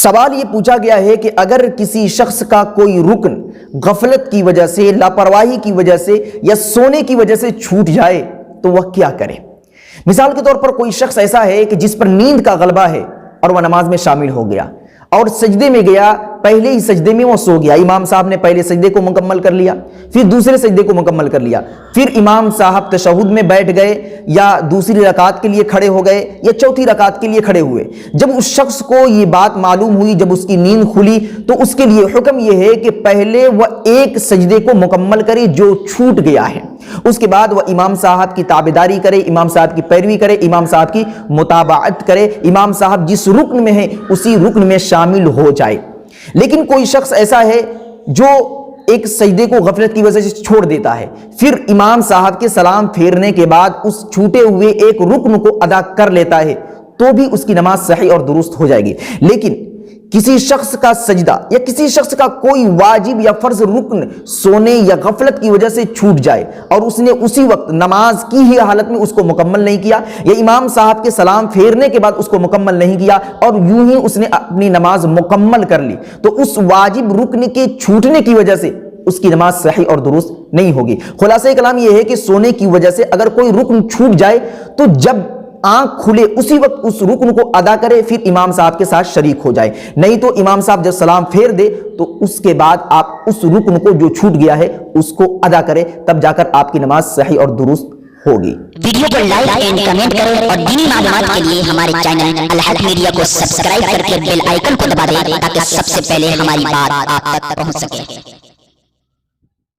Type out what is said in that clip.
سوال یہ پوچھا گیا ہے کہ اگر کسی شخص کا کوئی رکن غفلت کی وجہ سے، لاپرواہی کی وجہ سے یا سونے کی وجہ سے چھوٹ جائے تو وہ کیا کرے؟ مثال کے طور پر کوئی شخص ایسا ہے کہ جس پر نیند کا غلبہ ہے اور وہ نماز میں شامل ہو گیا اور سجدے میں گیا، پہلے ہی سجدے میں وہ سو گیا۔ امام صاحب نے پہلے سجدے کو مکمل کر لیا، پھر دوسرے سجدے کو مکمل کر لیا، پھر امام صاحب تشہد میں بیٹھ گئے یا دوسری رکعت کے لیے کھڑے ہو گئے یا چوتھی رکعت کے لیے کھڑے ہوئے۔ جب اس شخص کو یہ بات معلوم ہوئی، جب اس کی نیند کھلی، تو اس کے لیے حکم یہ ہے کہ پہلے وہ ایک سجدے کو مکمل کرے جو چھوٹ گیا ہے، اس کے بعد وہ امام صاحب کی تابعداری کرے، امام صاحب کی پیروی کرے، امام صاحب کی متابعت کرے، امام صاحب جس رکن میں ہیں اسی رکن میں شامل ہو جائے۔ لیکن کوئی شخص ایسا ہے جو ایک سجدے کو غفلت کی وجہ سے چھوڑ دیتا ہے، پھر امام صاحب کے سلام پھیرنے کے بعد اس چھوٹے ہوئے ایک رکن کو ادا کر لیتا ہے تو بھی اس کی نماز صحیح اور درست ہو جائے گی۔ لیکن کسی شخص کا سجدہ یا کسی شخص کا کوئی واجب یا فرض رکن سونے یا غفلت کی وجہ سے چھوٹ جائے اور اس نے اسی وقت نماز کی ہی حالت میں اس کو مکمل نہیں کیا یا امام صاحب کے سلام پھیرنے کے بعد اس کو مکمل نہیں کیا اور یوں ہی اس نے اپنی نماز مکمل کر لی، تو اس واجب رکن کے چھوٹنے کی وجہ سے اس کی نماز صحیح اور درست نہیں ہوگی۔ خلاصہ کلام یہ ہے کہ سونے کی وجہ سے اگر کوئی رکن چھوٹ جائے تو جب آنکھ کھلے اسی وقت اس رکن کو ادا کرے، پھر امام صاحب کے ساتھ شریک ہو جائے، نہیں تو امام صاحب جب سلام پھیر دے تو اس کے بعد آپ اس رکن کو جو چھوٹ گیا ہے اس کو ادا کرے، تب جا کر آپ کی نماز صحیح اور درست ہوگی۔ ویڈیو کو لائک اینڈ کمنٹ کریں اور دینی معلومات کے لیے ہمارے چینل الحق میڈیا کو سبسکرائب کر کے بیل آئیکن کو دبا دیں تاکہ سب سے پہلے ہماری بات آپ تک پہنچ سکے۔